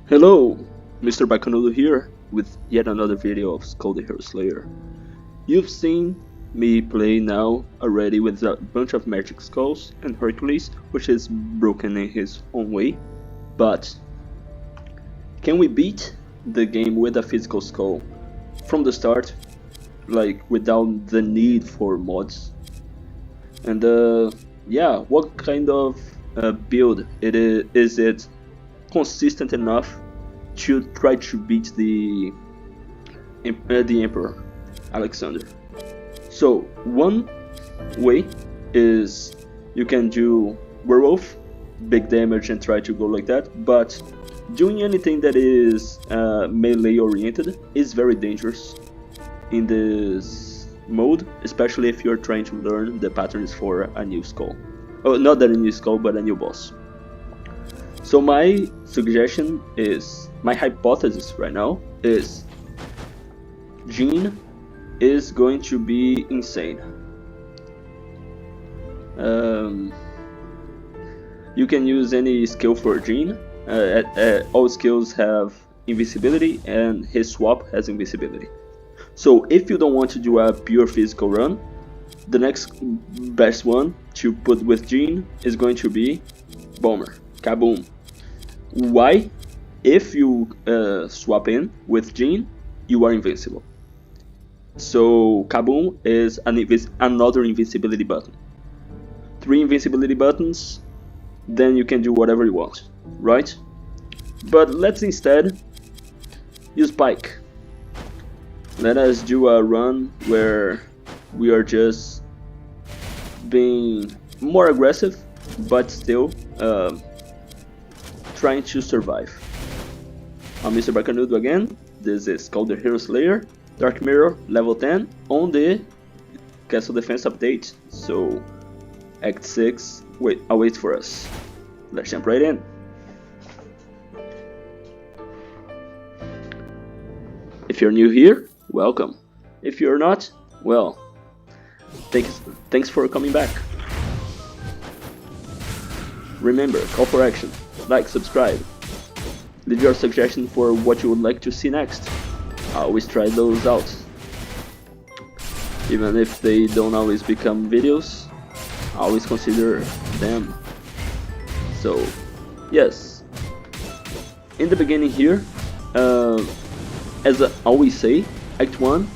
Hello, Mr. Bacanudo here with yet another video of Skul the Hero Slayer. You've seen me play now already with a bunch of magic skulls and Hercules, which is broken in his own way, but can we beat the game with a physical skull from the start, like without the need for mods? And yeah, what kind of build is it consistent enough to try to beat the Emperor Alexander? So one way is you can do werewolf, big damage and try to go like that, but doing anything that is melee oriented is very dangerous in this mode, especially if you're trying to learn the patterns for a new skull. Oh, not that a new skull, but a new boss. So my suggestion is, my hypothesis right now is Jean is going to be insane. You can use any skill for Jean. All skills have invincibility and his swap has invincibility. So if you don't want to do a pure physical run, the next best one to put with Jean is going to be Bomber, Kaboom. Why? If you swap in with Jean, you are invincible. So Kaboom is another invincibility button. 3 invincibility buttons, then you can do whatever you want, right? But let's instead use Pike. Let us do a run where we are just being more aggressive, but still trying to survive. I'm Mr. Bacanudo again. This is called the Hero Slayer, Dark Mirror, level 10 on the Castle Defense update. So Act 6 awaits for us. Let's jump right in. If you're new here, welcome. If you're not, well, thanks for coming back. Remember, call for action. Like, subscribe. Leave your suggestion for what you would like to see next. I always try those out. Even if they don't always become videos, I always consider them. So, yes. In the beginning here, as I always say, Act 1,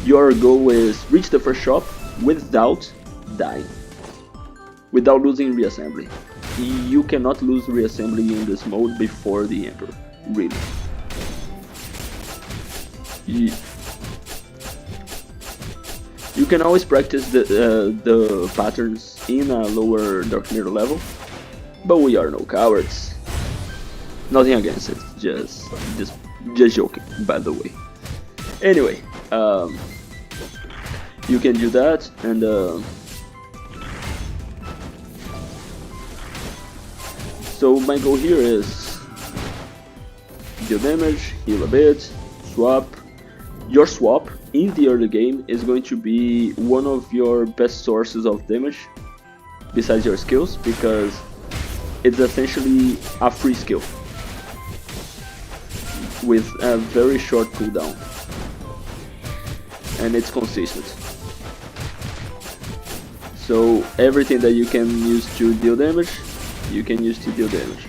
your goal is reach the first shop without dying. Without losing reassembly. You cannot lose reassembly in this mode before the Emperor, really. You can always practice the patterns in a lower Dark Mirror level, but we are no cowards. Nothing against it, just joking, by the way. Anyway, you can do that, and so my goal here is deal damage, heal a bit, swap. Your swap in the early game is going to be one of your best sources of damage besides your skills, because it's essentially a free skill with a very short cooldown, and it's consistent. So everything that you can use to deal damage, you can use to deal damage.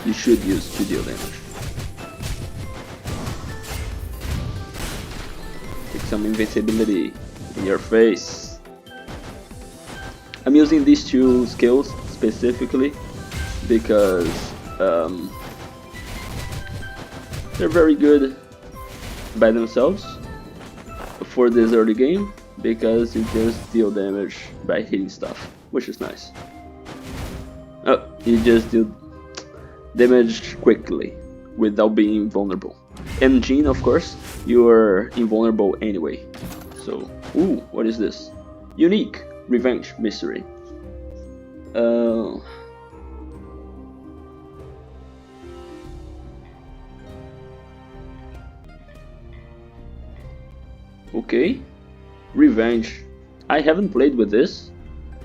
You should use to deal damage. Take some invincibility in your face. I'm using these 2 skills specifically because they're very good by themselves for this early game, because you just deal damage by hitting stuff, which is nice. Oh, you just deal damage quickly without being vulnerable. And Jean, of course, you are invulnerable anyway. So, ooh, what is this? Unique, Revenge, Mystery. Okay, Revenge. I haven't played with this.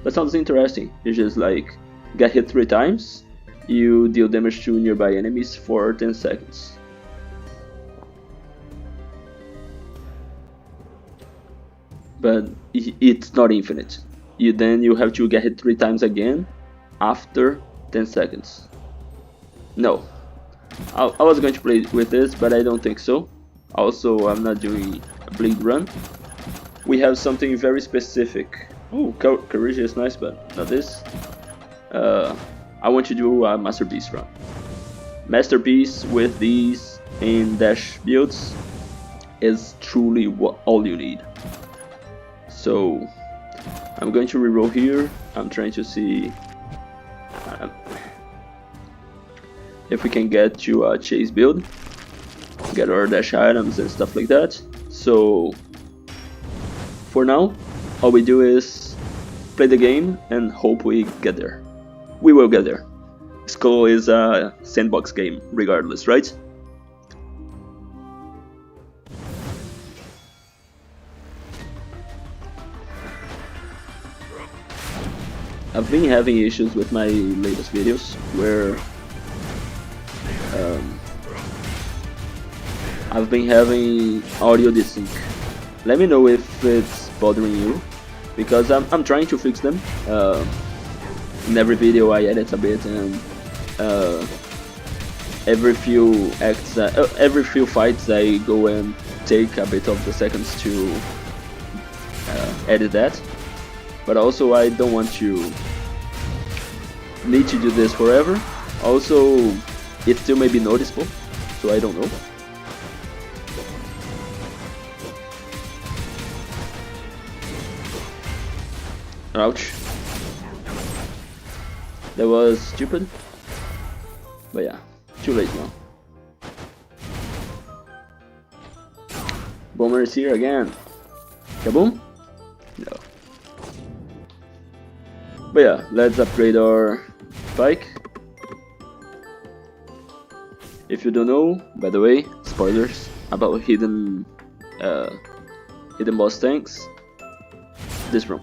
That sounds interesting. It's just like get hit 3 times, you deal damage to nearby enemies for 10 seconds. But it's not infinite. Then you have to get hit 3 times again after 10 seconds. No. I was going to play with this, but I don't think so. Also, I'm not doing a bleed run. We have something very specific. Oh, Courage is nice, but not this. I want to do a Masterpiece run. Masterpiece with these in dash builds is truly all you need. So I'm going to reroll here. I'm trying to see if we can get to a chase build, get our dash items and stuff like that. So for now, all we do is play the game and hope we get there. We will get there. Skul is a sandbox game regardless, right? I've been having issues with my latest videos where I've been having audio desync. Let me know if it's bothering you, because I'm trying to fix them. In every video I edit a bit, and every few fights I go and take a bit of the seconds to edit that. But also I don't want to need to do this forever. Also, it still may be noticeable, so I don't know. Ouch. That was stupid. But yeah, too late now. Bomber is here again. Kaboom? No. But yeah, let's upgrade our bike. If you don't know, by the way, spoilers about hidden boss tanks. This room.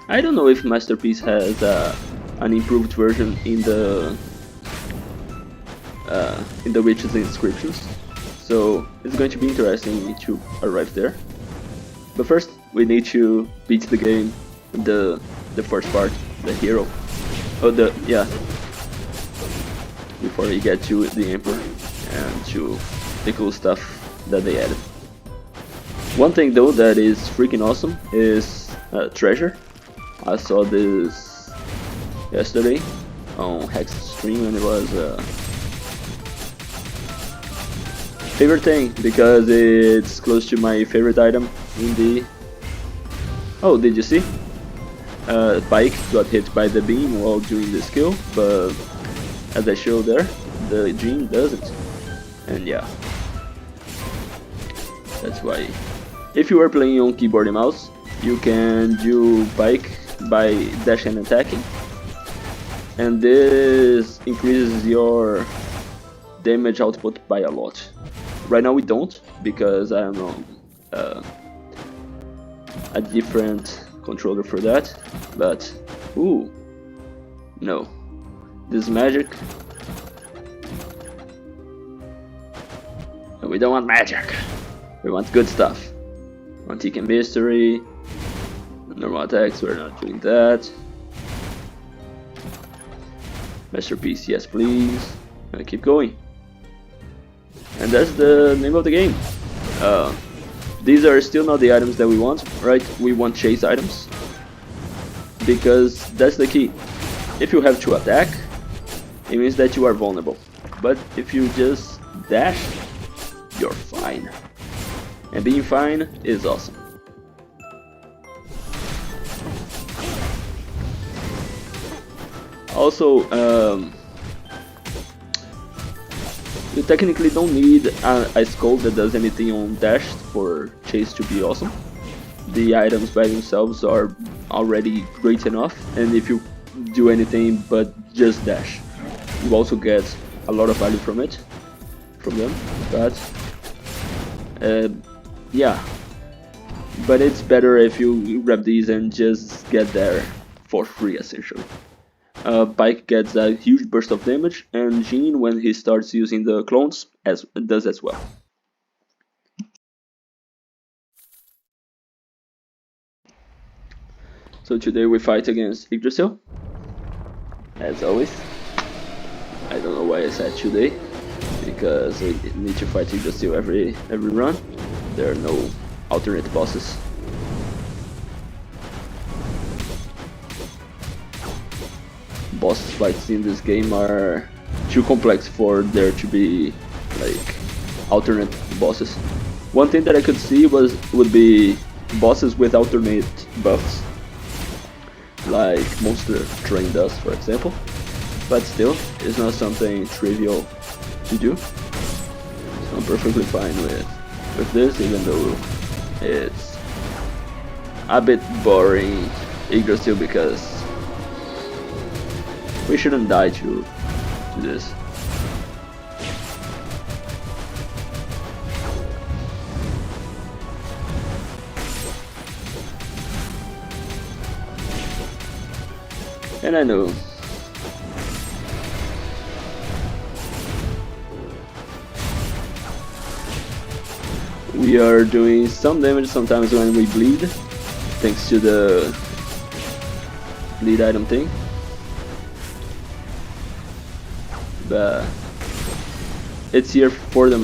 I don't know if Masterpiece has an improved version in the witches' inscriptions, so it's going to be interesting to arrive there. But first, we need to beat the game, the first part, the hero. Before we get to the Emperor and to the cool stuff that they added. One thing though that is freaking awesome is treasure. I saw this yesterday on Hex stream, and it was favorite thing because it's close to my favorite item in the. Oh, did you see? Pike got hit by the beam while doing the skill, but as I showed there, the Jean doesn't, and yeah, that's why. If you are playing on keyboard and mouse, you can do Pike by dash and attacking, and this increases your damage output by a lot. Right now we don't, because I'm on a different controller for that, but ooh, no, this is magic. And we don't want magic, we want good stuff. Antique and mystery, normal attacks, we're not doing that. Masterpiece, yes please, and keep going. And that's the name of the game. These are still not the items that we want, right? We want chase items, because that's the key. If you have to attack, it means that you are vulnerable, but if you just dash, you're fine. And being fine is awesome. Also, You technically don't need a Skul that does anything on dash for chase to be awesome. The items by themselves are already great enough, and if you do anything but just dash, you also get a lot of value from them. But yeah, but it's better if you grab these and just get there for free essentially. Pike gets a huge burst of damage, and Jean, when he starts using the clones, does as well. So today we fight against Yggdrasil, as always. I don't know why I said today, because we need to fight Yggdrasil every run. There are no alternate bosses. Boss fights in this game are too complex for there to be like alternate bosses. One thing that I could see would be bosses with alternate buffs, like Monster Train does, for example. But still, it's not something trivial to do. So I'm perfectly fine with this, even though it's a bit boring Yggdrasil, because we shouldn't die to this. And I know. We are doing some damage sometimes when we bleed, thanks to the bleed item thing. But it's here for the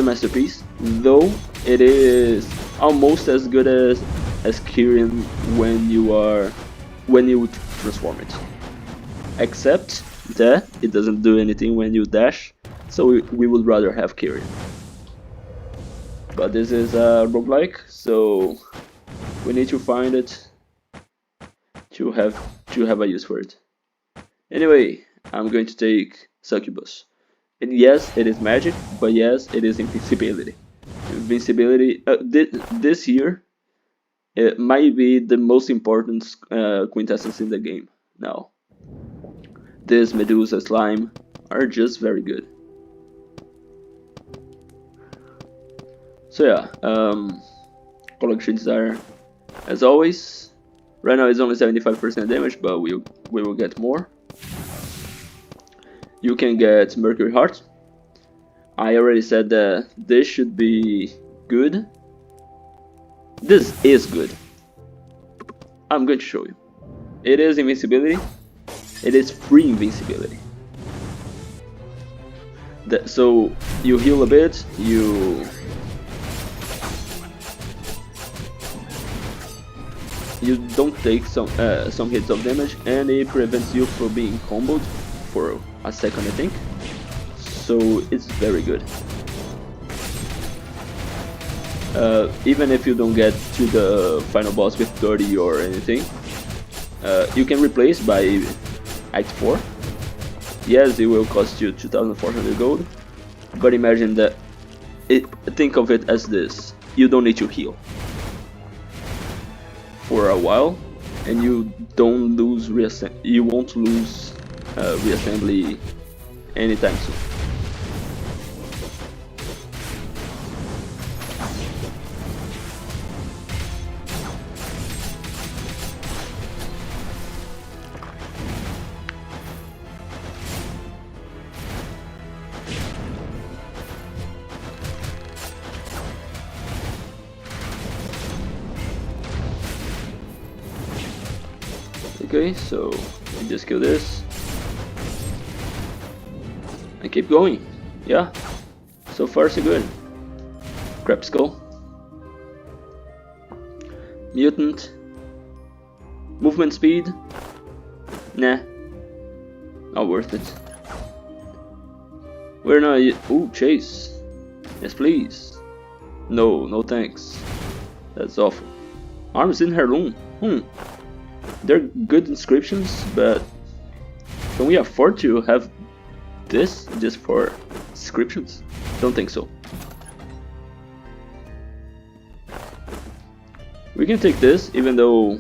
masterpiece, though it is almost as good as Kyrian when you transform it, except that it doesn't do anything when you dash, so we would rather have Kyrian. But this is a roguelike, so we need to find it to have a use for it. Anyway, I'm going to take Succubus. And yes, it is magic, but yes, it is invincibility. Invincibility, this here, it might be the most important quintessence in the game now. This Medusa slime are just very good. So yeah, collections are, as always, right now it's only 75% damage, but we will get more. You can get Mercury Heart. I already said that this should be good. This is good. I'm going to show you. It is invincibility. It is free invincibility. So you heal a bit, you don't take some hits of damage, and it prevents you from being comboed for a second, I think. So it's very good. Even if you don't get to the final boss with 30 or anything, you can replace by Act 4. Yes, it will cost you 2,400 gold, but imagine that. Think of it as this: you don't need to heal for a while, and you don't lose you won't lose reassembly anytime soon. Okay, so I just kill this and keep going. Yeah, so far so good. Crab Skull, Mutant, movement speed, nah, not worth it. Where now? Ooh, chase. Yes, please. No, no thanks. That's awful. Arms in Heirloom. They're good inscriptions, but can we afford to have this just for descriptions? Don't think so. We can take this, even though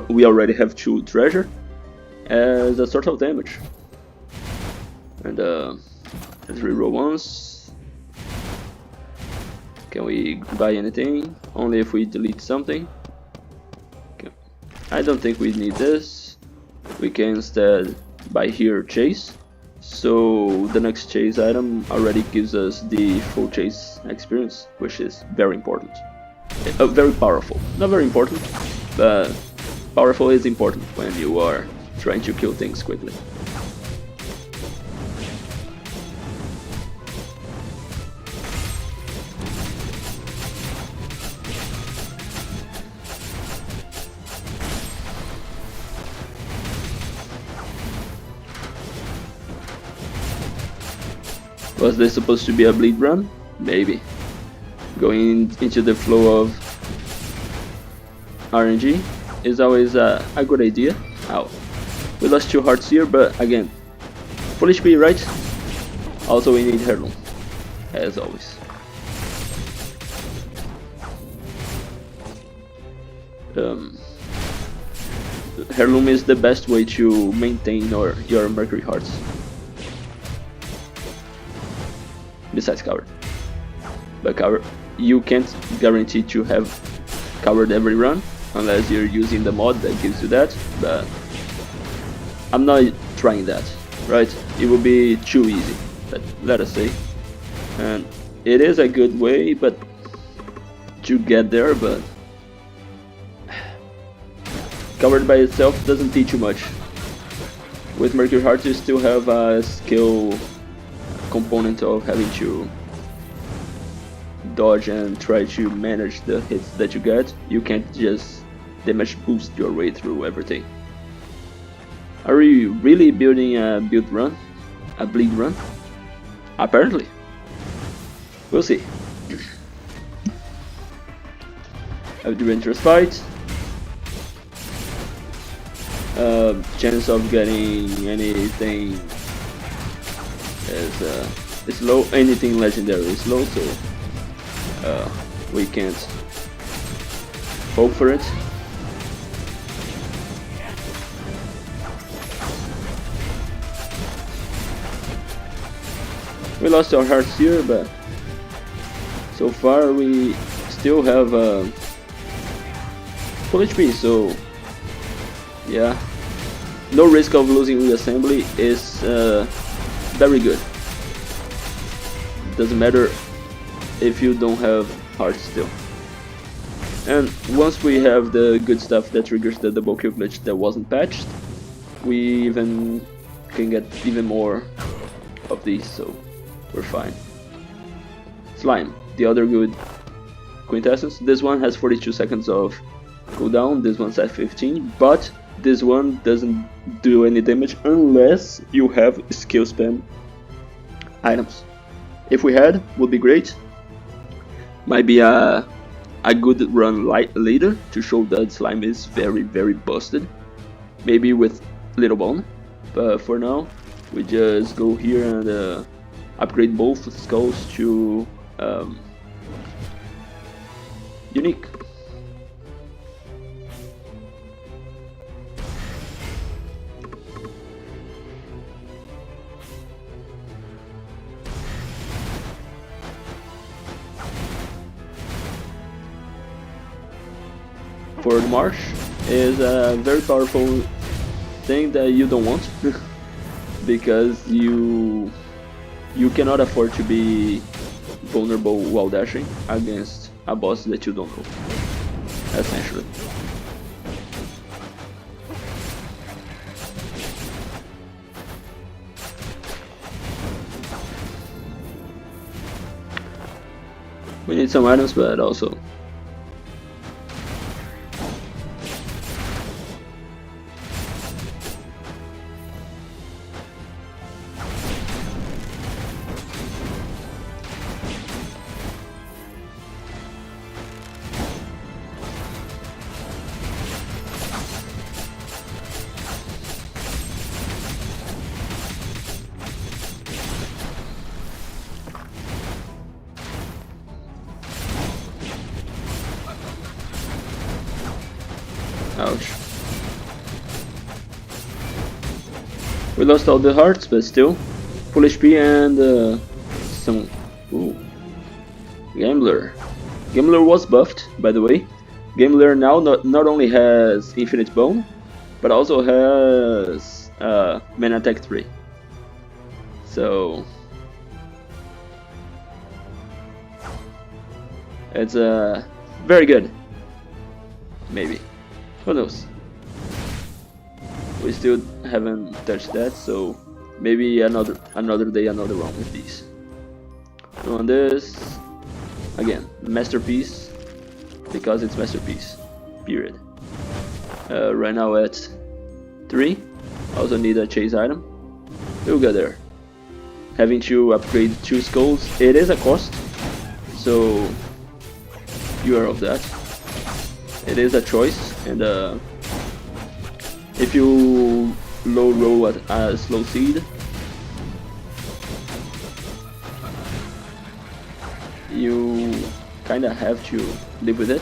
we already have 2 treasure, as a sort of damage. And let's reroll once. Can we buy anything? Only if we delete something. Okay. I don't think we need this. We can instead buy here chase. So the next chase item already gives us the full chase experience, which is very important. Very powerful. Not very important, but powerful is important when you are trying to kill things quickly. Was this supposed to be a bleed run? Maybe. Going into the flow of RNG is always a good idea. Ow. We lost 2 hearts here, but again, full HP, right? Also we need heirloom, as always. Heirloom is the best way to maintain your mercury hearts. Besides coward. But coward, you can't guarantee to have coward every run unless you're using the mod that gives you that, but I'm not trying that, right? It would be too easy, let us say. And it is a good way but to get there, but coward by itself doesn't teach you much. With Mercury Heart you still have a skill component of having to dodge and try to manage the hits that you get. You can't just damage boost your way through everything. Are we really building a build run? A bleed run? Apparently. We'll see. Adventurous fight. Chance of getting anything is low. Anything legendary is low, so we can't hope for it. We lost our hearts here, but so far we still have full HP, so yeah, no risk of losing reassembly is very good. Doesn't matter if you don't have hearts still. And once we have the good stuff that triggers the double kill glitch that wasn't patched, we even can get even more of these, so we're fine. Slime, the other good quintessence. This one has 42 seconds of cooldown, this one's at 15, but this one doesn't do any damage unless you have skill spam items. If we had, would be great. Might be a good run later to show that slime is very busted. Maybe with little bone, but for now we just go here and upgrade both skulls to unique. For the marsh is a very powerful thing that you don't want because you cannot afford to be vulnerable while dashing against a boss that you don't know, essentially. We need some items, but also Ouch. We lost all the hearts, but still. Full HP and some... Ooh. Gambler. Gambler was buffed, by the way. Gambler now not only has Infinite Bone, but also has Man Attack 3. So... It's very good. Maybe. Who knows? We still haven't touched that, so maybe another day, another round with these. On this, again, masterpiece, because it's masterpiece. Period. Right now at 3. Also need a chase item. We'll get there. Having to upgrade 2 skulls, it is a cost, so you are of that. It is a choice, and if you low roll at a slow seed, you kinda have to live with it.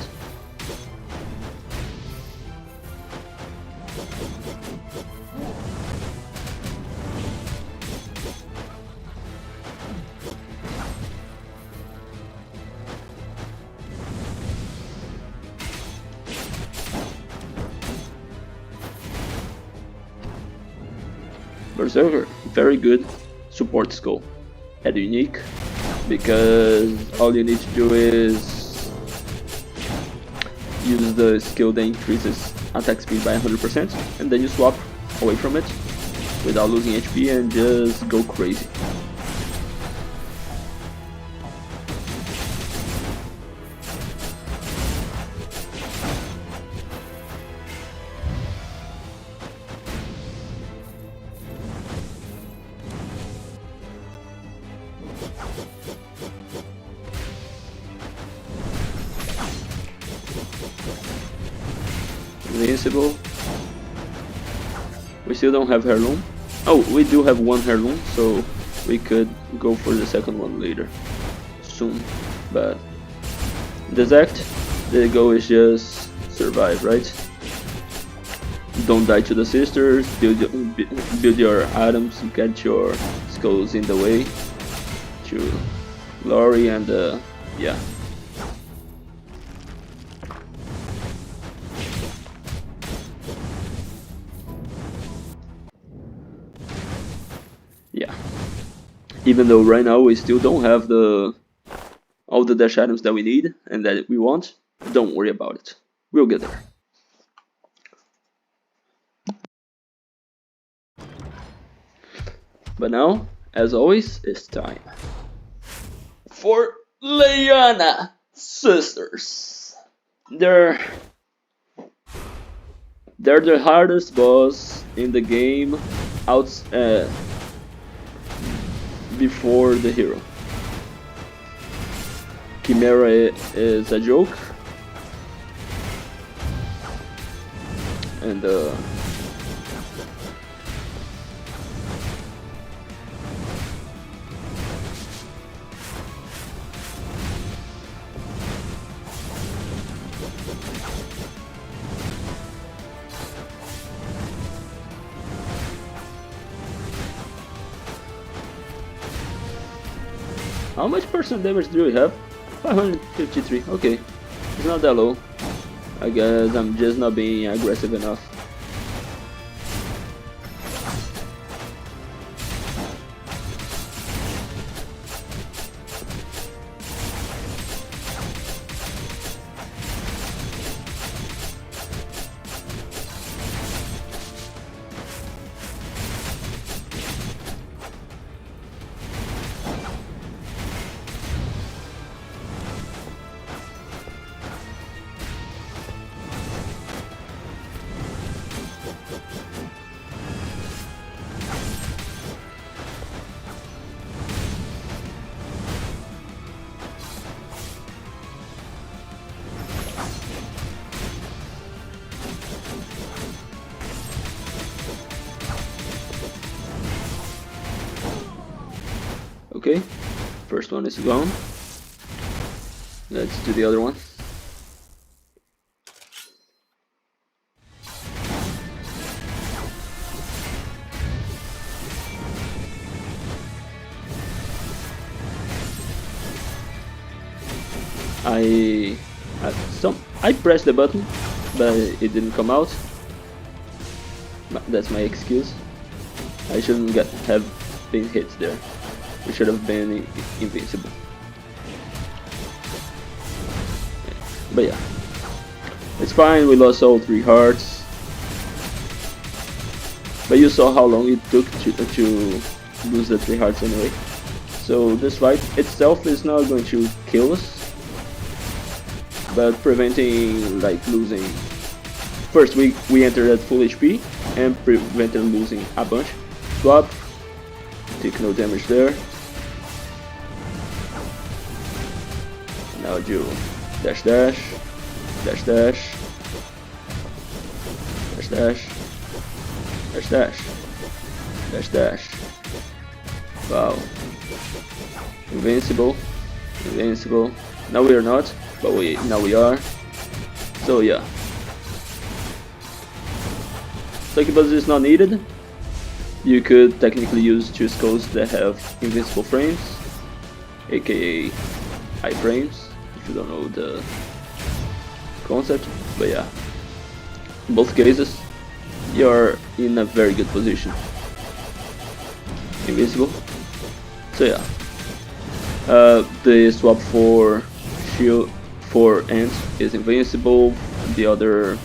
Berserker, very good support skill and unique, because all you need to do is use the skill that increases attack speed by 100%, and then you swap away from it without losing HP and just go crazy. Invincible. We still don't have heirloom. Oh, we do have one heirloom, so we could go for the second one later, soon. But this act, the goal is just survive, right? Don't die to the sisters. Build your items. Get your skulls in the way to glory, and yeah. Yeah, even though right now we still don't have all the dash items that we need and that we want, don't worry about it. We'll get there. But now, as always, it's time for Lyanna Sisters. They're the hardest boss in the game before the hero. Chimera is a joke, and how much percent damage do we have? 553, okay. It's not that low. I guess I'm just not being aggressive enough. Okay, first one is gone. Let's do the other one. I pressed the button, but it didn't come out. That's my excuse. I shouldn't have been hit there. We should have been invincible. But yeah, it's fine. We lost all 3 hearts, but you saw how long it took to lose the 3 hearts anyway. So this fight itself is not going to kill us, but preventing like losing. First we entered at full HP and prevented losing a bunch. Swap, take no damage there. Now do dash dash, dash dash, dash dash, dash dash, dash dash. Wow. Invincible, invincible. Now we are not, but now we are. So yeah. Succubus is not needed. You could technically use 2 skulls that have invincible frames, aka iframes, if you don't know the concept. But yeah, in both cases, you're in a very good position. Invincible. So yeah, the swap for shield for Ant is invincible. The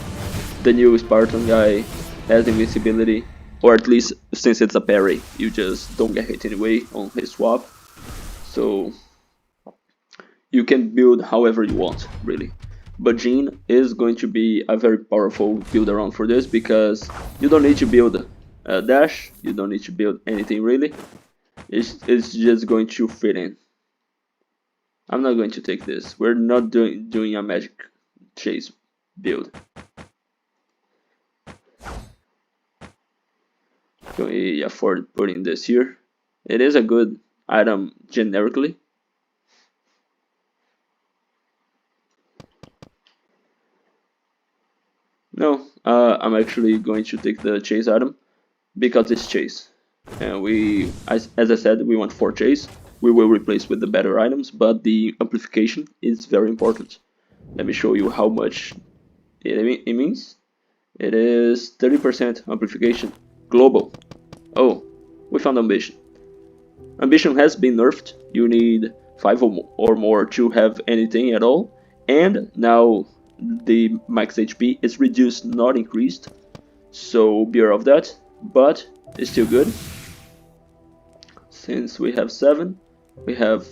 new Spartan guy has invincibility, or at least since it's a parry, you just don't get hit anyway on his swap. So you can build however you want, really. But Jean is going to be a very powerful build around for this, because you don't need to build a dash, you don't need to build anything really. It's just going to fit in. I'm not going to take this. We're not doing a magic chase build. Can we afford putting this here? It is a good item generically. No, I'm actually going to take the chase item because it's chase. And as I said, we want 4 chase. We will replace with the better items, but the amplification is very important. Let me show you how much it means. It is 30% amplification. Global. Oh, we found ambition. Ambition has been nerfed. You need 5 or more to have anything at all. And now the max HP is reduced, not increased. So beware of that. But it's still good. Since we have 7, we have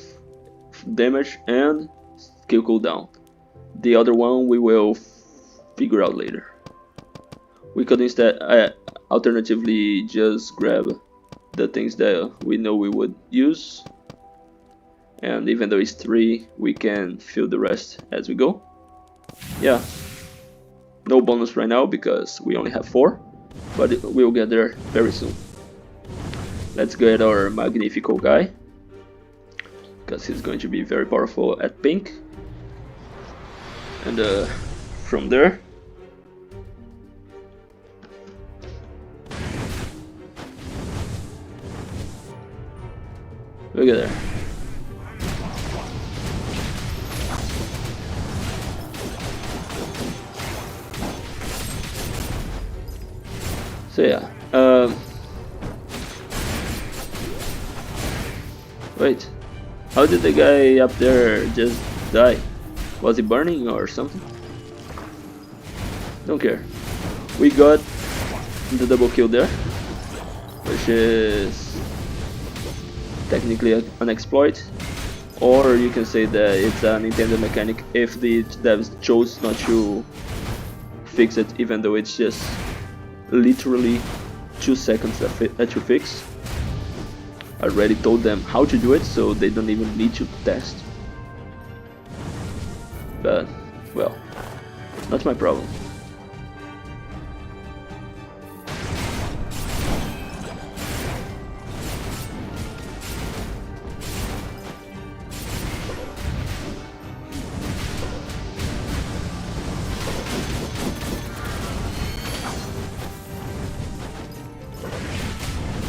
damage and skill cooldown. The other one we will figure out later. We could instead alternatively just grab the things that we know we would use, and even though it's 3, we can fill the rest as we go. Yeah, no bonus right now because we only have 4, but we'll get there very soon. Let's get our Magnifico guy, because he's going to be very powerful at pink. And from there, look at there. So yeah, wait, how did the guy up there just die? Was he burning or something? Don't care. We got the double kill there, which is technically an exploit, or you can say that it's a Nintendo mechanic if the devs chose not to fix it, even though it's just literally 2 seconds that you fix. I already told them how to do it, so they don't even need to test. But, well, not my problem.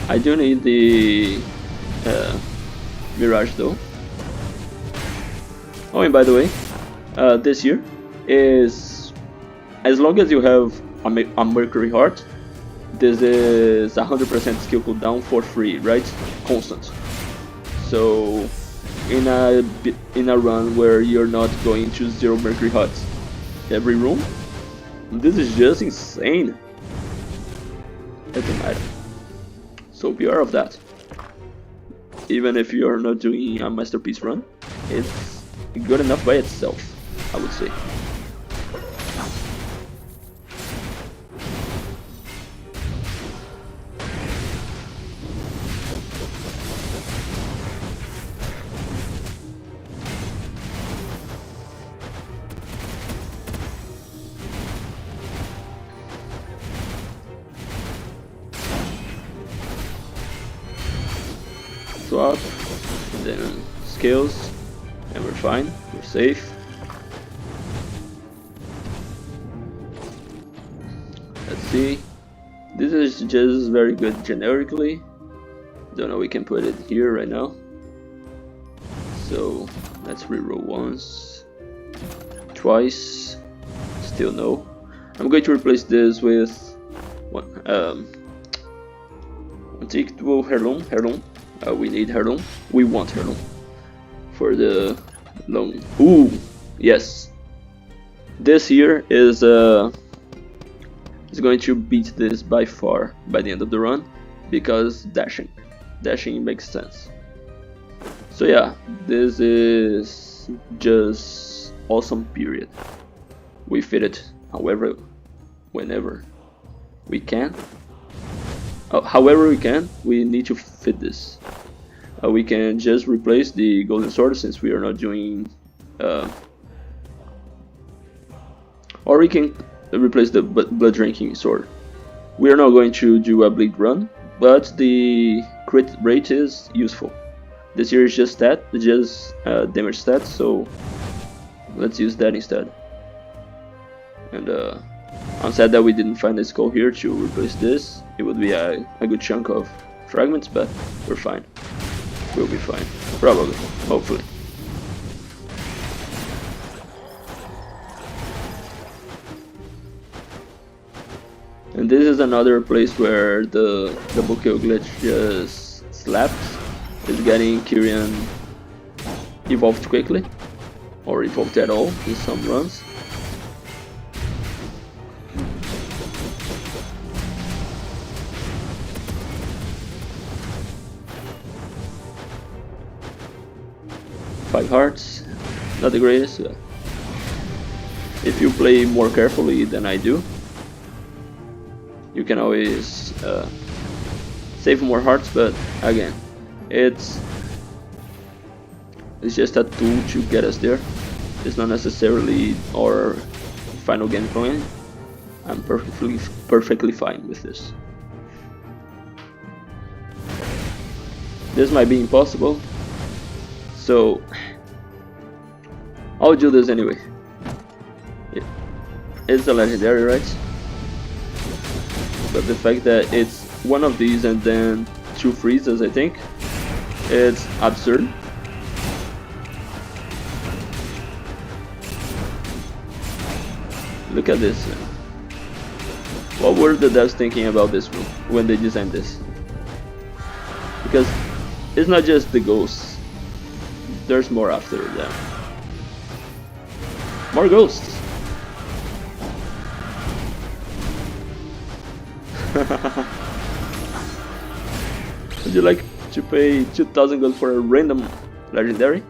I do need the Mirage though. Oh, and by the way, this year is, as long as you have a Mercury Heart, this is 100% skill cooldown for free, right? Constant. So in a run where you're not going to 0 Mercury Hearts every room, this is just insane. Doesn't matter. So beware of that. Even if you're not doing a masterpiece run, it's good enough by itself, I would say. Swap, and then skills, and we're fine, we're safe. Let's see, this is just very good generically. Don't know, we can put it here right now. So let's reroll once, twice, still no. I'm going to replace this with one Antiquo Heirloom. We need Heirloom. We want Heirloom for the long. Ooh, yes. This here is going to beat this by far by the end of the run, because dashing makes sense. So yeah, this is just awesome. Period. We fit it, however, whenever we can. However we can, we need to fit this. We can just replace the golden sword since we are not doing, or we can replace the blood drinking sword. We are not going to do a bleed run, but the crit rate is useful. This here is just damage stat, so let's use that instead. And I'm sad that we didn't find a skull here to replace this. It would be a good chunk of fragments, but we're fine. We'll be fine. Probably. Hopefully. And this is another place where the double kill glitch just slaps. It's getting Kyrian evolved quickly, or evolved at all in some runs. Five hearts, not the greatest. If you play more carefully than I do, you can always save more hearts, but again, it's just a tool to get us there. It's not necessarily our final game plan. I'm perfectly fine with this. This might be impossible, so I'll do this anyway. It's a legendary, right? But the fact that it's one of these and then 2 freezes, I think, it's absurd. Look at this. What were the devs thinking about this room when they designed this? Because it's not just the ghosts. There's more after them. More ghosts. Would you like to pay 2,000 gold for a random legendary?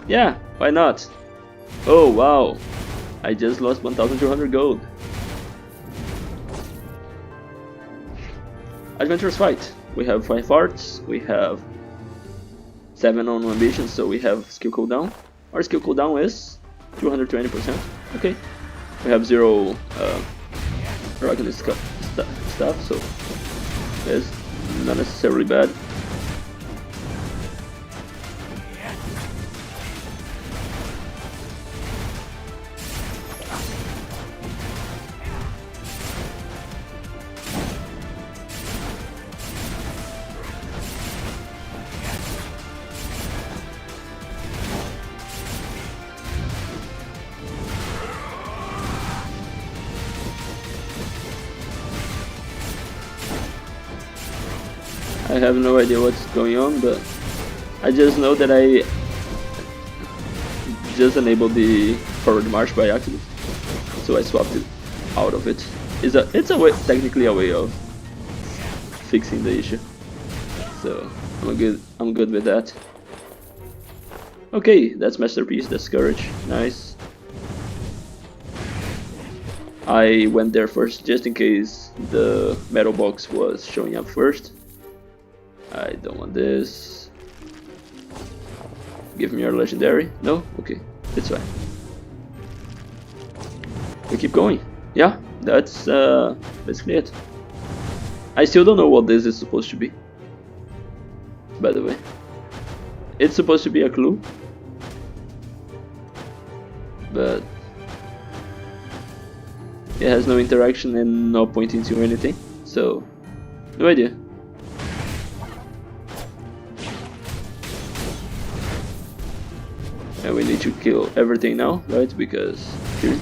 Yeah, why not? Oh wow, I just lost 1,200 gold. Adventurous fight. We have 5 hearts, we have 7 on ambitions, so we have skill cooldown. Our skill cooldown is 220%. Okay. We have 0 rocket stuff, so it's not necessarily bad. I have no idea what's going on, but I just know that I just enabled the forward march by accident, so I swapped it out of it. It's a way, technically a way of fixing the issue. So I'm good with that. Okay, that's masterpiece, that's courage, nice. I went there first just in case the metal box was showing up first. I don't want this. Give me your legendary. No? Okay, it's fine. We keep going. Yeah, that's basically it. I still don't know what this is supposed to be, by the way. It's supposed to be a clue, but it has no interaction and no pointing to anything, so no idea. And we need to kill everything now, right? Because here.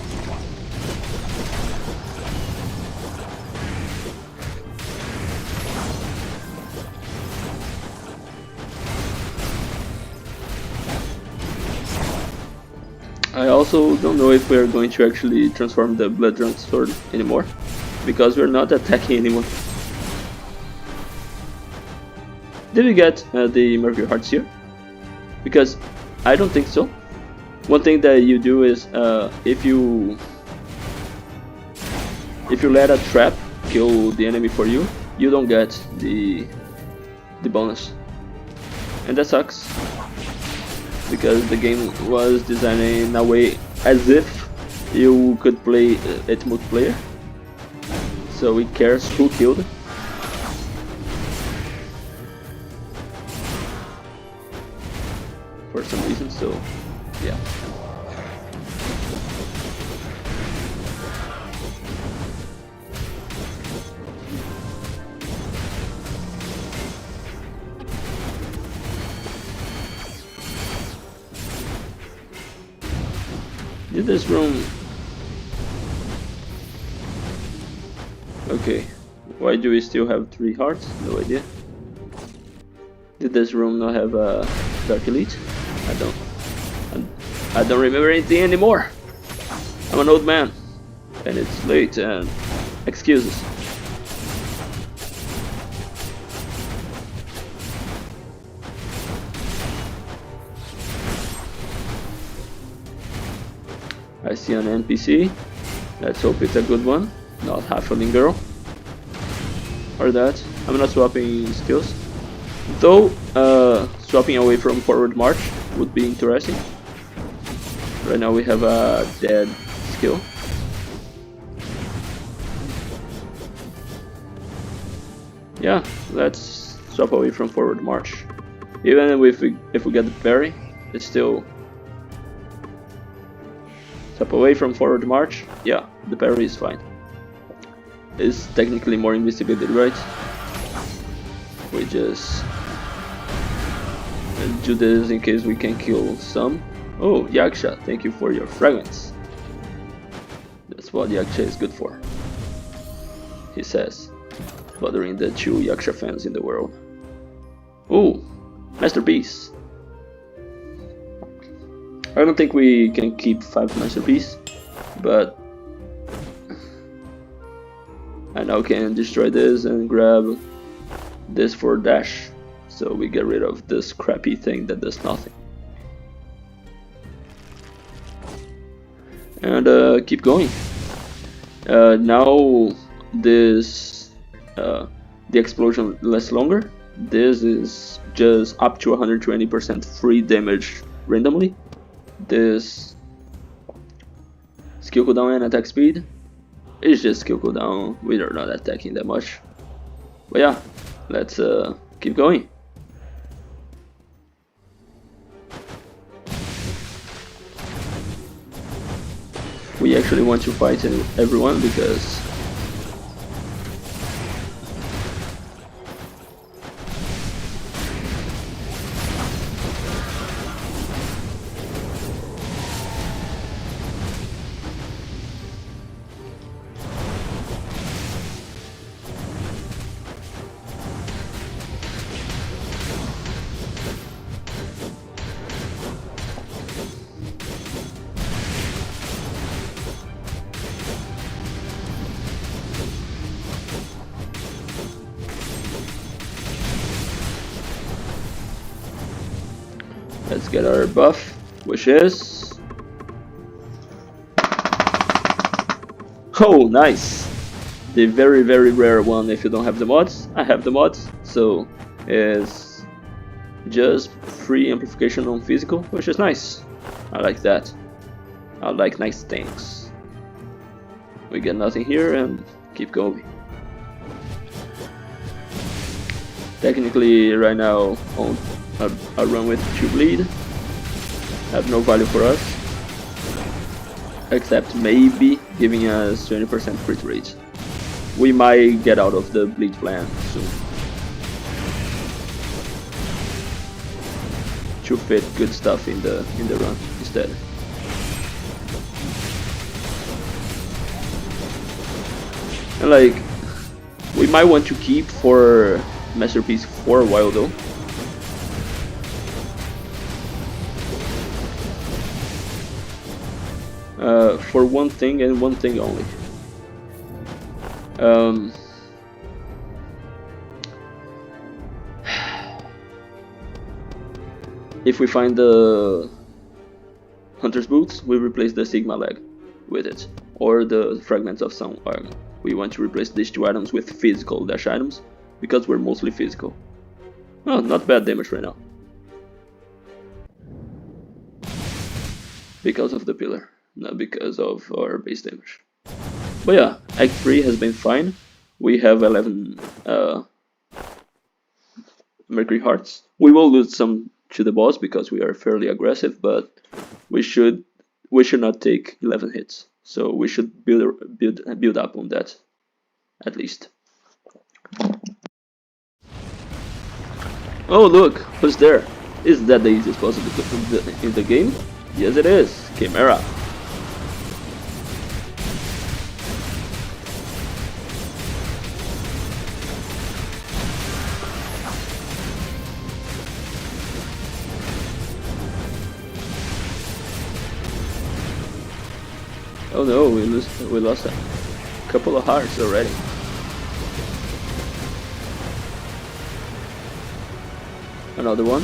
I also don't know if we're going to actually transform the Blood Drunk Sword anymore, because we're not attacking anyone. Did we get the Mercury Hearts here? Because I don't think so. One thing that you do is if you let a trap kill the enemy for you, you don't get the bonus, and that sucks. Because the game was designed in a way as if you could play it multiplayer, so it cares who killed. For some reason, so yeah. Did this room... Okay, why do we still have 3 hearts? No idea. Did this room not have a Dark Elite? I don't remember anything anymore. I'm an old man, and it's late, and excuses. I see an NPC. Let's hope it's a good one, not halfling girl. Or that. I'm not swapping skills. Though, swapping away from forward march would be interesting. Right now we have a dead skill. Yeah, let's swap away from forward march. Even if we get the parry, it's still... Swap away from forward march. Yeah, the parry is fine. It's technically more invisibility, right? We just do this in case we can kill some. Oh, Yaksha, thank you for your fragrance. That's what Yaksha is good for, he says, bothering the 2 Yaksha fans in the world. Oh, masterpiece. I don't think we can keep 5 masterpiece, but I now can destroy this and grab this for dash, so we get rid of this crappy thing that does nothing. And keep going. Now this the explosion lasts longer. This is just up to 120% free damage randomly. This skill cooldown and attack speed is just skill cooldown. We are not attacking that much. But yeah, let's keep going. We actually want to fight everyone because Let's get our buff, which is... Oh, nice! The very rare one if you don't have the mods. I have the mods, so it's just free amplification on physical, which is nice. I like that. I like nice things. We get nothing here and keep going. Technically, right now, on a run with 2 bleed have no value for us, except maybe giving us 20% crit rate. We might get out of the bleed plan soon to fit good stuff in the run instead. And like, we might want to keep for Masterpiece for a while though. For one thing and one thing only. If we find the Hunter's Boots, we replace the Sigma leg with it, or the Fragments of Some Arm. We want to replace these 2 items with physical dash items, because we're mostly physical. Oh, not bad damage right now. Because of the pillar, not because of our base damage. But yeah, Act 3 has been fine. We have 11 Mercury Hearts. We will lose some to the boss because we are fairly aggressive, but we should not take 11 hits. So we should build up on that, at least. Oh look, who's there? Is that the easiest boss in the game? Yes it is, Chimera. Oh no, we lost a couple of hearts already. Another one.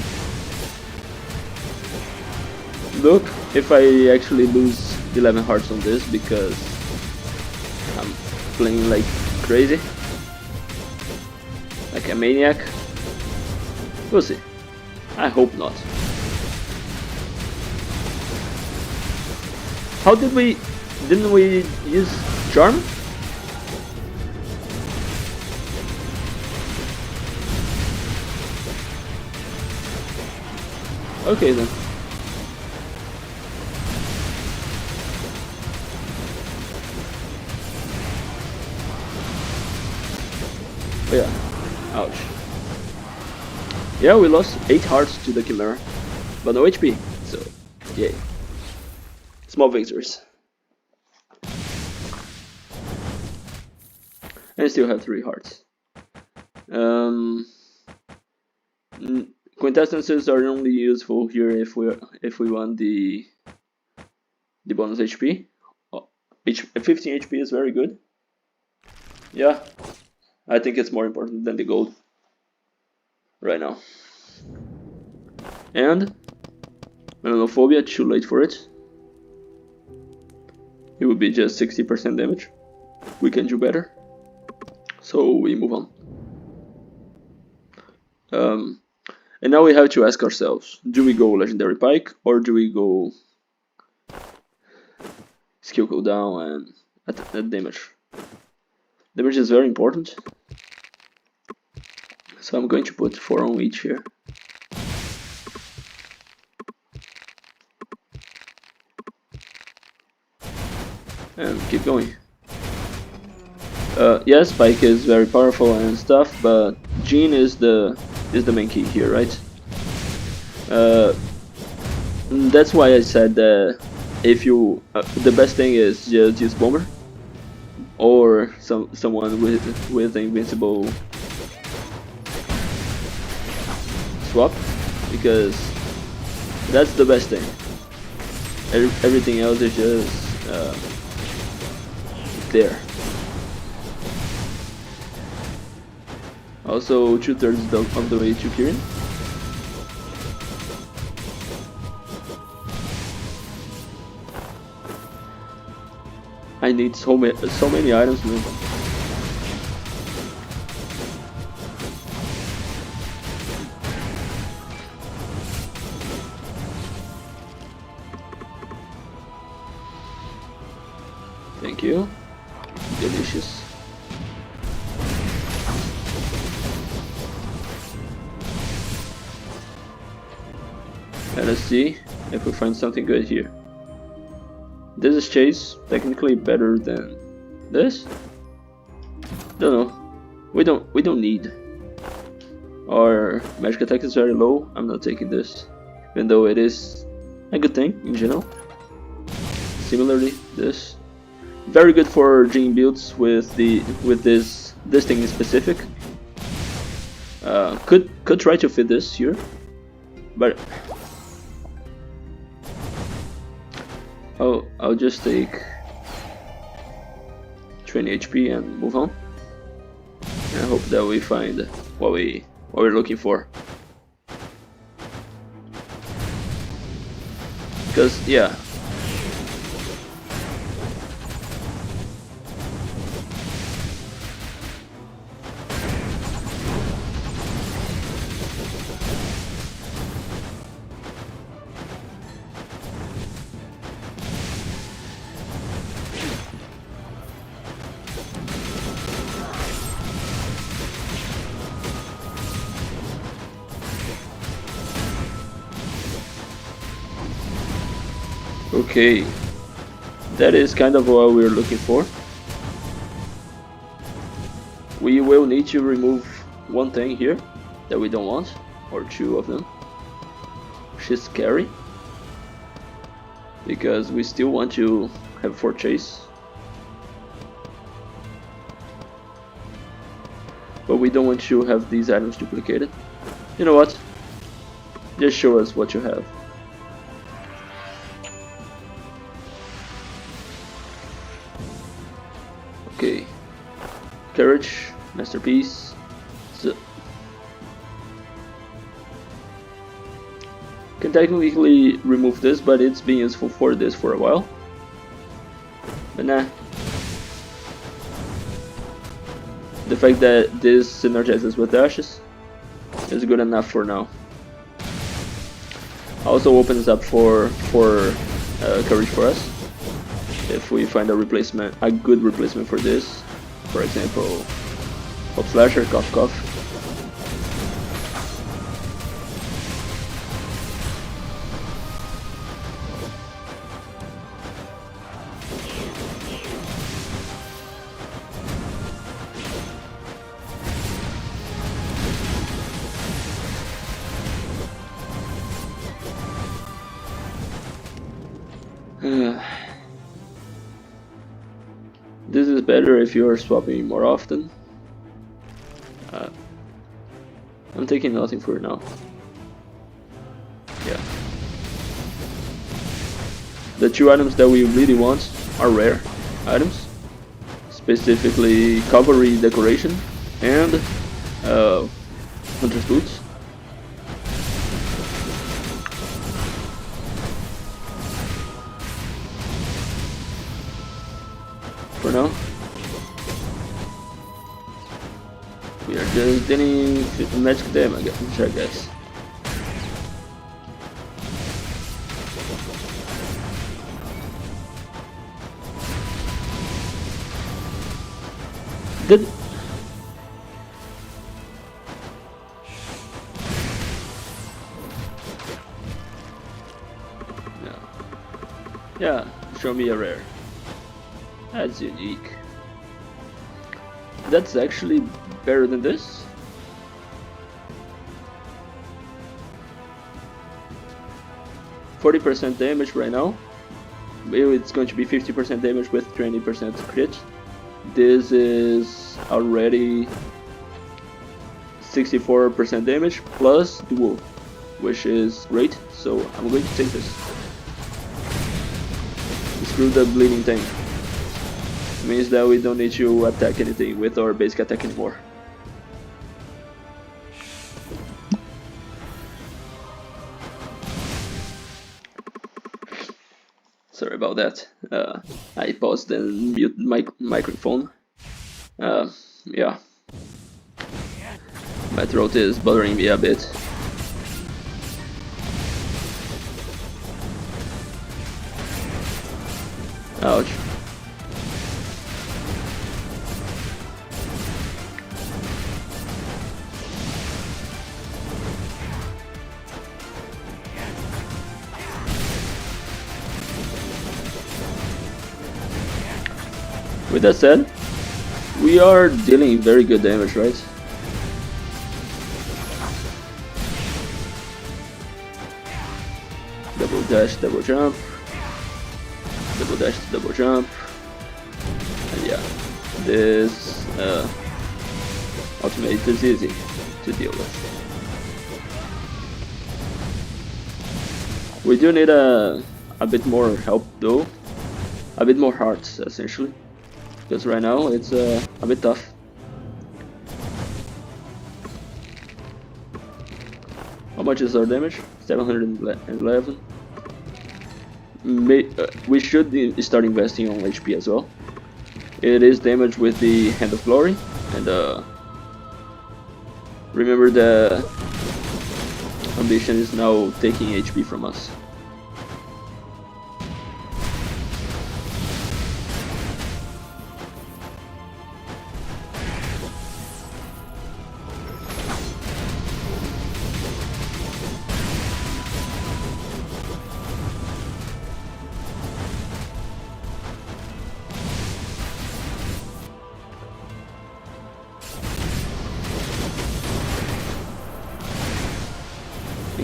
Look, if I actually lose 11 hearts on this because I'm playing like crazy, like a maniac, we'll see. I hope not. How didn't we use Charm? Okay then. Oh yeah, ouch. Yeah, we lost 8 hearts to the Chimera, but no HP, so yay. Small victories. And I still have 3 hearts. Quintessences are only useful here if we want the bonus HP. 15 HP is very good. Yeah, I think it's more important than the gold right now. And Melanophobia, too late for it. It would be just 60% damage. We can do better. So we move on. And now we have to ask ourselves, do we go Legendary Pike or do we go skill cooldown and at damage? Damage is very important. So I'm going to put 4 on each here. And keep going. Yes, Pike is very powerful and stuff, but Jean is the main key here, right? That's why I said that if you the best thing is just use Bomber or someone with invincible swap, because that's the best thing. Everything else is just there. Also 2/3 of the way to Kirin. I need so many items, man. Thank you. Delicious. And let's see if we find something good here. This is chase, technically better than this. Don't know. We don't need. Our magic attack is very low. I'm not taking this, even though it is a good thing in general. Similarly, this very good for gene builds with this thing in specific. Could try to fit this here, but I'll just take 20 HP and move on. I hope that we find what we're looking for. Because yeah. Okay, that is kind of what we're looking for. We will need to remove one thing here that we don't want, or two of them, which is scary, because we still want to have 4 chase, but we don't want to have these items duplicated. You know what? Just show us what you have. Okay, courage, masterpiece. So can technically remove this, but it's been useful for this for a while. But nah. The fact that this synergizes with ashes is good enough for now. Also opens up for courage for us. If we find a replacement, a good replacement for this, for example, Pop Slasher, Cough Cough. This is better if you are swapping more often. I'm taking nothing for now. Yeah. The 2 items that we really want are rare items, specifically Cavalry Decoration and Hunter's Boots. For now, we are just dealing magic damage, I guess. Did no. Yeah, show me a rare. That's unique. That's actually better than this. %40 damage right now. Maybe it's going to be 50% damage with 20% crit. This is already 64% damage plus dual, which is great. So I'm going to take this. Screw the bleeding thing. Means that we don't need to attack anything with our basic attack anymore. Sorry about that. I paused and muted my microphone. Yeah. My throat is bothering me a bit. Ouch. With that said, we are dealing very good damage, right? Double dash, double jump. Double dash, double jump. And yeah, this ultimate is easy to deal with. We do need a bit more help though. A bit more hearts, essentially. Because right now it's a bit tough. How much is our damage? 711. We should start investing on HP as well. It is damaged with the Hand of Glory, and remember the ambition is now taking HP from us.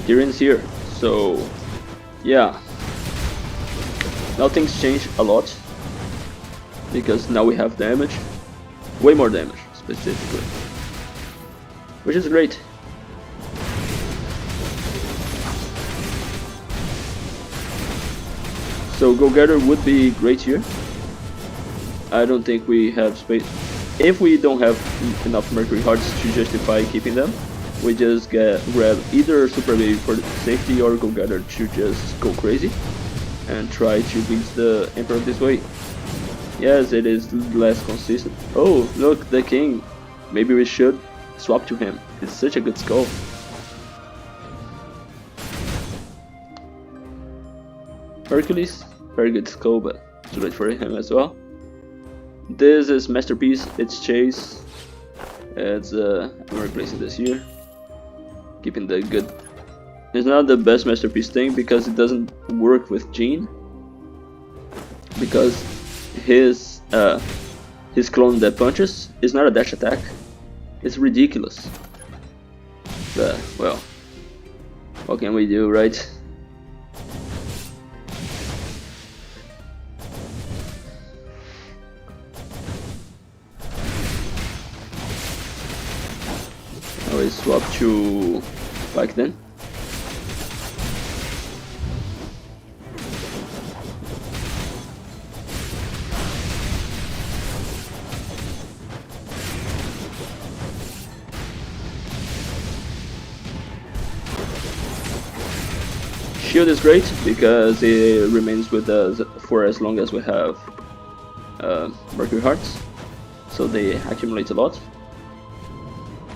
Tyrion's here, so yeah, now things change a lot because now we have damage, way more damage specifically, which is great. So Go Gather would be great here. I don't think we have space. If we don't have enough Mercury Hearts to justify keeping them, we just grab either Super Baby for safety or Go Gather to just go crazy and try to beat the Emperor this way. Yes, it is less consistent. Oh, look, the king. Maybe we should swap to him. It's such a good skull. Hercules, very good skull, but too late for him as well. This is Masterpiece, it's Chase. It's I'm replacing this here. Keeping the good. It's not the best Masterpiece thing because it doesn't work with Jean. Because his clone that punches is not a dash attack. It's ridiculous. But well, what can we do, right? Now we swap to back then. Shield is great because it remains with us for as long as we have Mercury Hearts, so they accumulate a lot.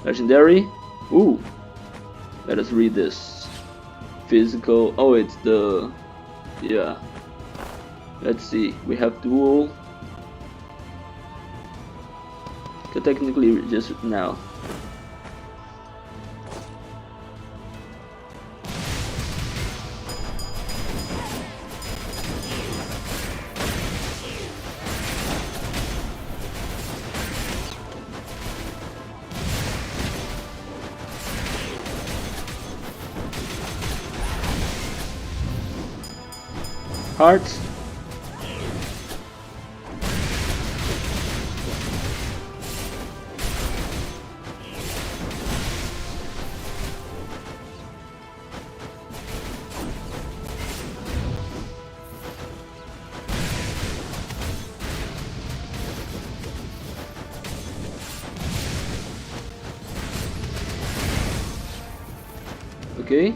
Legendary, ooh, let us read this. Physical, oh it's the, yeah, let's see, we have dual, so technically just now. Hearts. Okay.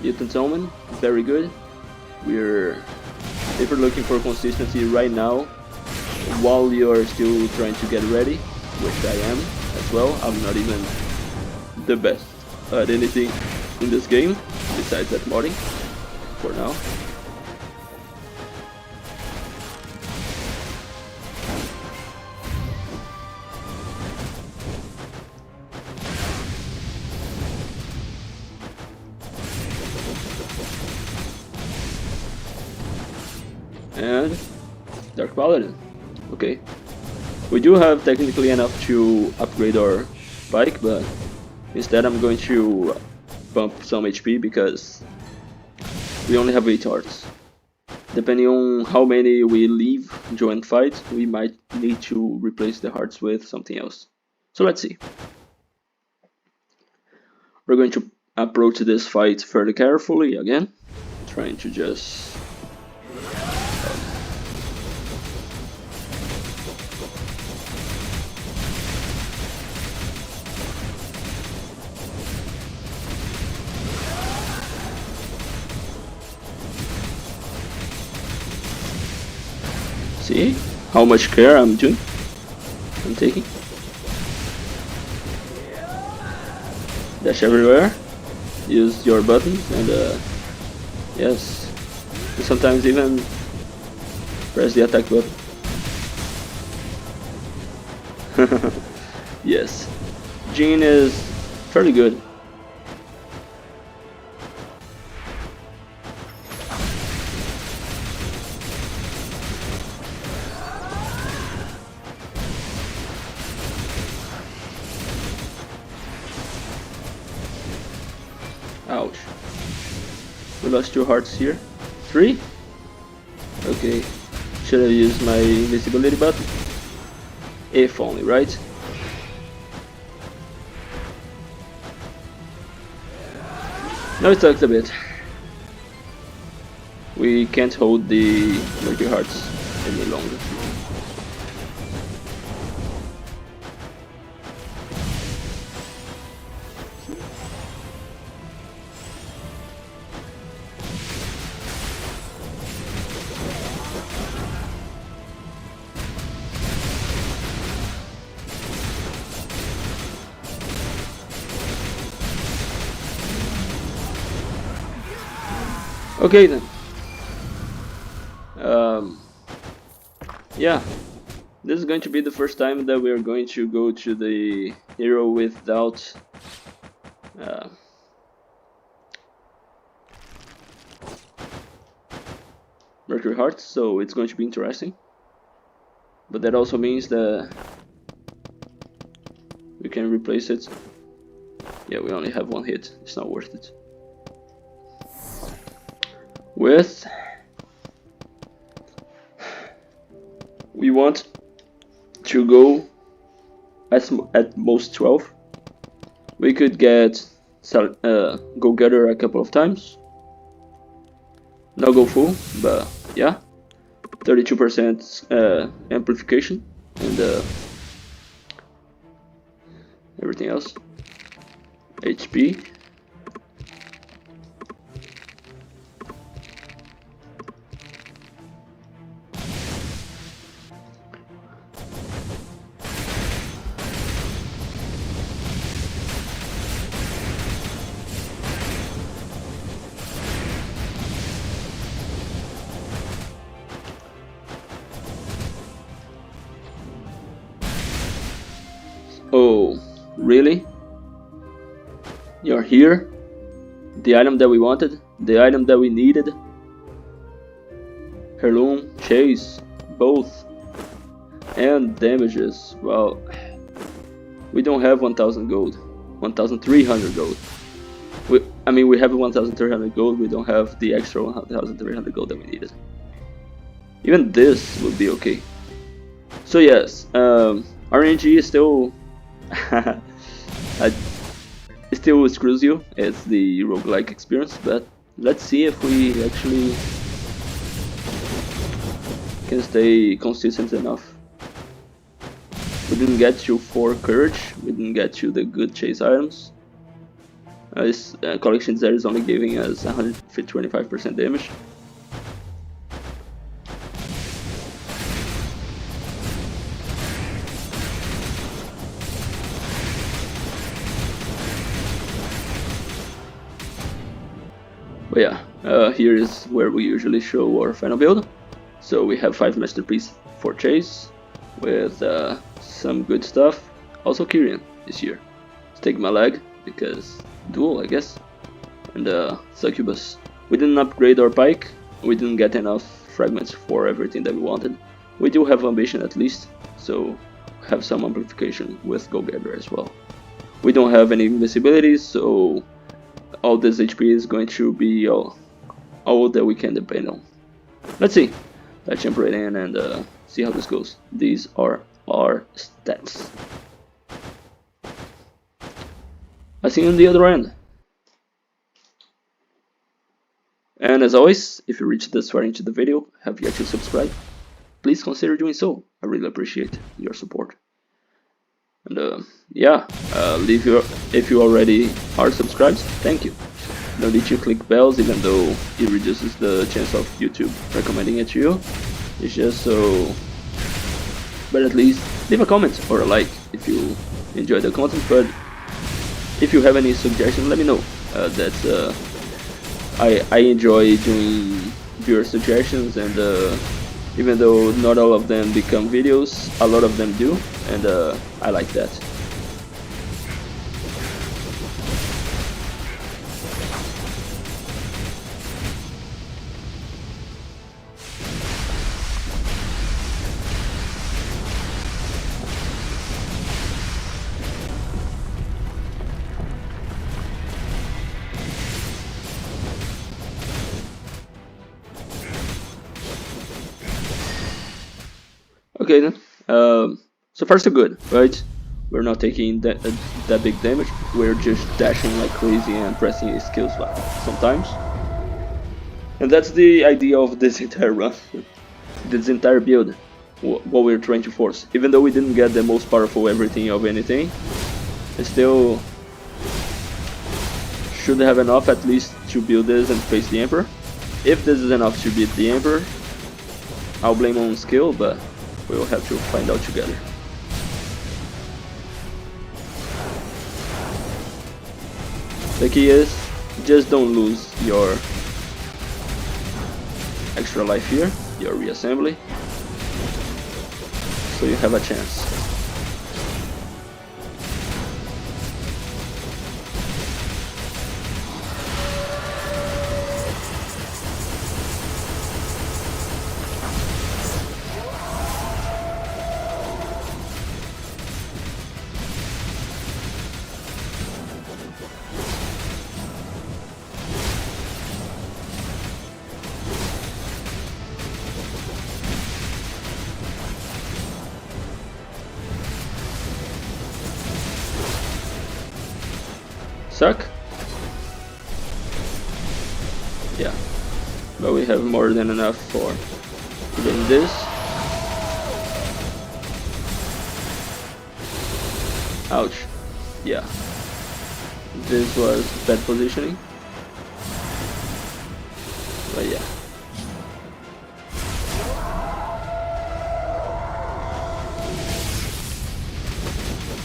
Mutant Omen, very good. if we're looking for consistency right now, while you're still trying to get ready, which I am as well, I'm not even the best at anything in this game, besides that modding, for now. And Dark Paladin. Okay. We do have technically enough to upgrade our bike, but instead I'm going to bump some HP because we only have 8 hearts. Depending on how many we leave Joan fight, we might need to replace the hearts with something else. So let's see. We're going to approach this fight fairly carefully again, trying to just see how much care I'm taking. Dash everywhere. Use your buttons and yes. And sometimes even press the attack button. Yes. Jean is fairly good. Ouch. We lost 2 hearts here. 3? Okay. Should have used my invisibility button. If only, right? Now it sucks a bit. We can't hold the Mercury Hearts any longer. Okay then. Yeah, this is going to be the first time that we are going to go to the hero without Mercury Hearts, so it's going to be interesting. But that also means that we can replace it. Yeah, we only have 1 hit, it's not worth it. With we want to go at most 12. We could get Go Getter a couple of times, not go full, but yeah, 32% amplification and everything else. HP. Oh, really? You're here? The item that we wanted? The item that we needed? Heirloom, Chase, both. And damages. Well, we don't have 1000 gold. 1300 gold. I mean, we have 1300 gold, we don't have the extra 1300 gold that we needed. Even this would be okay. So yes, RNG is still it still screws you. It's the roguelike experience, but let's see if we actually can stay consistent enough. We didn't get to 4 courage, we didn't get to the good chase items. This collection there is only giving us 125% damage. But yeah, here is where we usually show our final build. So we have 5 masterpiece for chase with some good stuff. Also Kyrian this year. Stigma leg because dual, I guess, and succubus. We didn't upgrade our pike. We didn't get enough fragments for everything that we wanted. We do have ambition at least, so have some amplification with Go Gather as well. We don't have any invisibility, so all this HP is going to be all that we can depend on. Let's see. Let's jump right in and see how this goes. These are our stats. I'll see you on the other end. And as always, if you reached this far into the video, have yet to subscribe, please consider doing so. I really appreciate your support. And yeah, if you already are subscribed, thank you. No need to click bells, even though it reduces the chance of YouTube recommending it to you. It's just so. But at least leave a comment or a like if you enjoy the content. But if you have any suggestions, let me know. I enjoy doing viewer suggestions, and even though not all of them become videos, a lot of them do, and I like that. Okay then, so far so good, right? We're not taking that big damage, we're just dashing like crazy and pressing skills sometimes. And that's the idea of this entire run, this entire build, what we're trying to force. Even though we didn't get the most powerful everything of anything, it still should have enough at least to build this and face the Emperor. If this is enough to beat the Emperor, I'll blame on skill, but we'll have to find out together. The key is, just don't lose your extra life here, your reassembly, so you have a chance. Suck? Yeah, but we have more than enough for doing this. Ouch. Yeah, this was bad positioning, but yeah.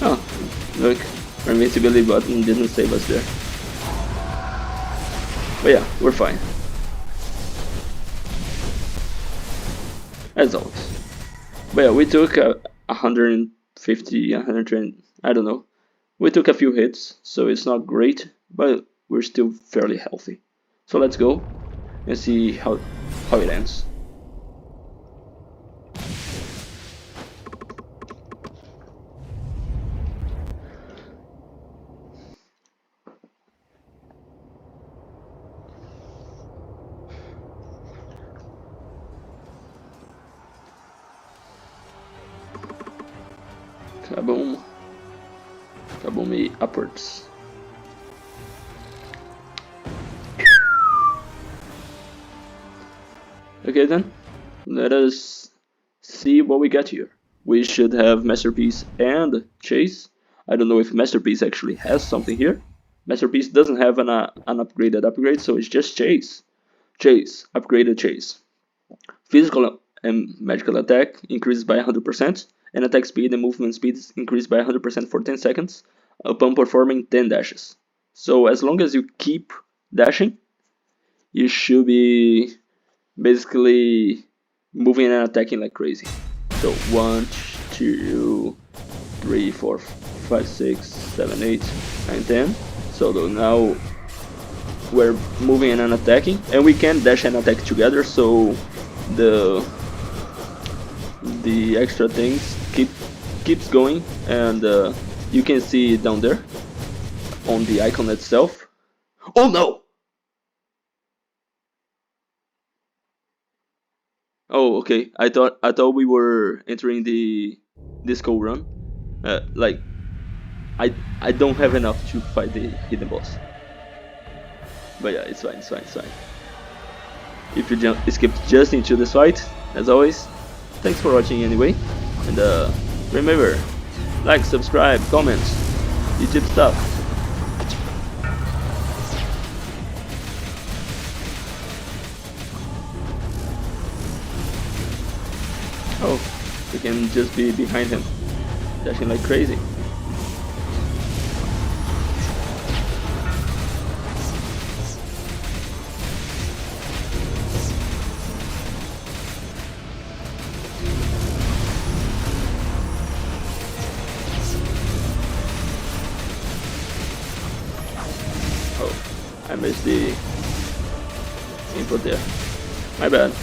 Oh, look. Our invincibility button didn't save us there. But yeah, we're fine. As always. But yeah, we took 150, 120, I don't know. We took a few hits, so it's not great, but we're still fairly healthy. So let's go and see how it ends. Kaboom. Kaboomy upwards. Okay then, let us see what we got here. We should have Masterpiece and Chase. I don't know if Masterpiece actually has something here. Masterpiece doesn't have an upgraded upgrade, so it's just Chase. Chase, upgraded Chase. Physical and magical attack increases by 100%, and attack speed and movement speed is increased by 100% for 10 seconds upon performing 10 dashes. So as long as you keep dashing, you should be basically moving and attacking like crazy. So 1, 2, 3, 4, 5, 6, 7, 8, 9, 10. So now we're moving and attacking, and we can dash and attack together. So the extra things keeps going, and you can see it down there on the icon itself. Oh no! Oh, okay. I thought we were entering the Skul run. Like I don't have enough to fight the hidden boss. But yeah, it's fine. It's fine. It's fine. If you skip just into this fight, as always, thanks for watching anyway. And remember, like, subscribe, comment, YouTube stuff. Oh, we can just be behind him, dashing like crazy. Oh, I missed the input there. My bad.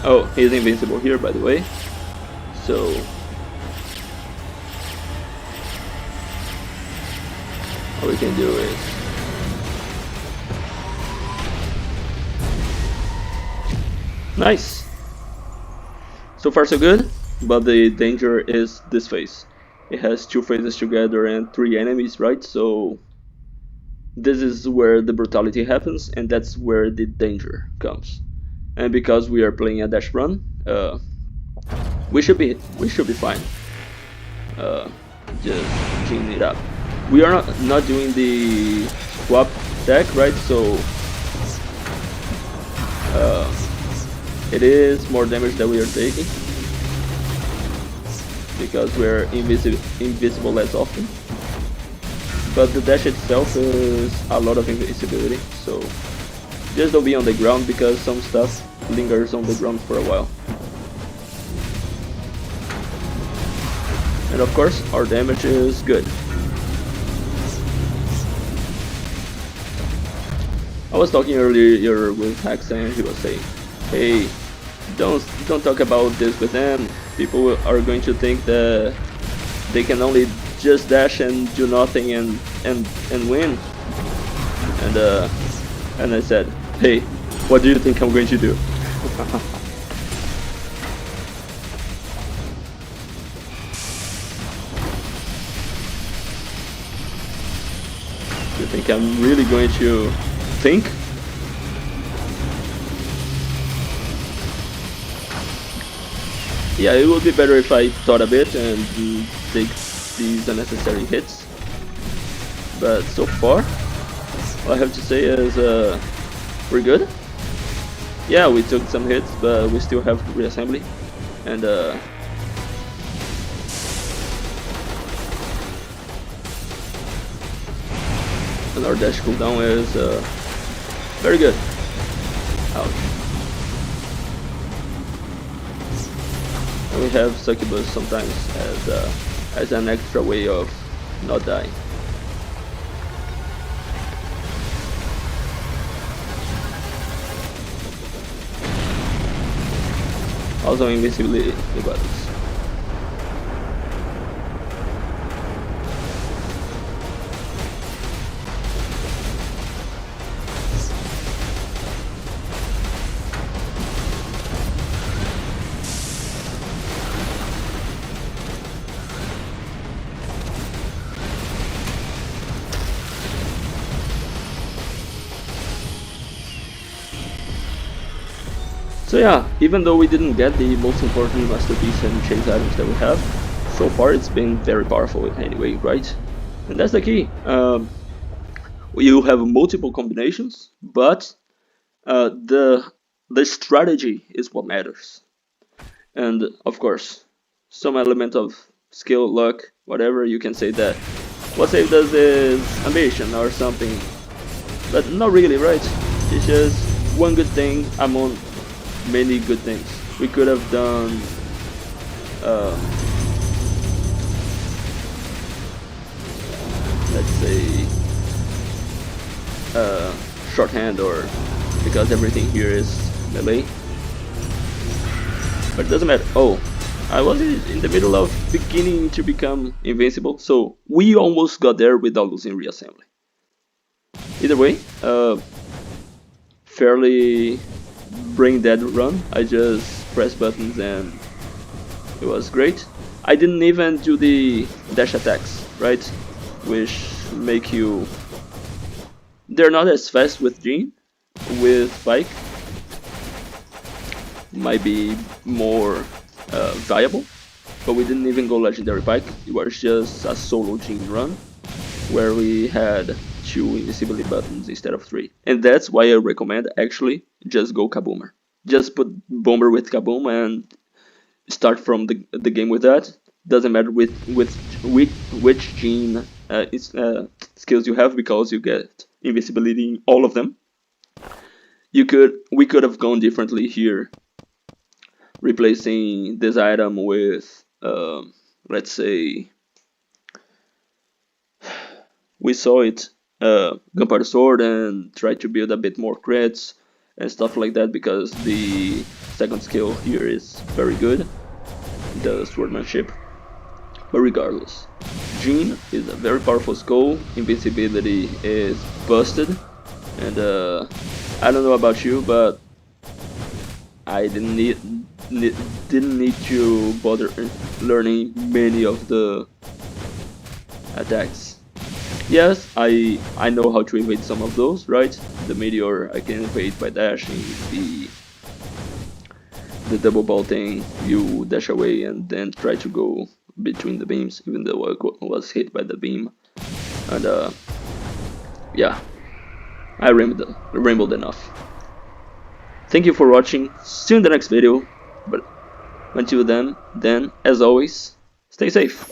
Oh, he's invincible here, by the way. So what we can do is nice. So far so good, but the danger is this phase. It has 2 phases together and 3 enemies, right? So this is where the brutality happens, and that's where the danger comes. And because we are playing a dash run, we should be fine. Just clean it up. We are not doing the swap deck, right? So it is more damage that we are taking because we're invisible less often. But the dash itself is a lot of invisibility, so just don't be on the ground because some stuff lingers on the ground for a while. And of course, our damage is good. I was talking earlier with Hax and he was saying, hey, don't talk about this with them. People are going to think that they can only just dash and do nothing and win. And I said, hey, what do you think I'm going to do? You think I'm really going to think? Yeah, it would be better if I thought a bit and take these unnecessary hits. But so far, all I have to say is we're good. Yeah, we took some hits, but we still have reassembly. And our dash cooldown is very good. Ouch. And we have succubus sometimes as an extra way of not dying. Also invisibility buttons. So yeah, even though we didn't get the most important masterpiece and chase items that we have, so far it's been very powerful anyway, right? And that's the key. You have multiple combinations, but the strategy is what matters. And of course, some element of skill, luck, whatever, you can say that what saved us is ambition or something. But not really, right? It's just one good thing among many good things. We could have done let's say shorthand, or because everything here is melee. But it doesn't matter. Oh, I was in the middle of beginning to become invincible, so we almost got there without losing reassembly. Either way, fairly brain dead run. I just pressed buttons and it was great. I didn't even do the dash attacks, right? Which make you... They're not as fast with Jean. With Pike, might be more viable. But we didn't even go Legendary Pike. It was just a solo Jean run where we had 2 invisibility buttons instead of 3. And that's why I recommend actually just go Kaboomer. Just put Bomber with Kaboom and start from the game with that. Doesn't matter with which Jean skills you have, because you get invisibility in all of them. We could have gone differently here, replacing this item with let's say we saw it Gunpowder Sword, and try to build a bit more crits and stuff like that, because the second skill here is very good, the swordmanship. But regardless, Jean is a very powerful Skul. Invincibility is busted, and I don't know about you, but I didn't need to bother learning many of the attacks. Yes, I know how to evade some of those, right? The meteor I can evade by dashing, the double ball thing, you dash away and then try to go between the beams, even though I was hit by the beam. And yeah, I rambled enough. Thank you for watching, see you in the next video, but until then, as always, stay safe.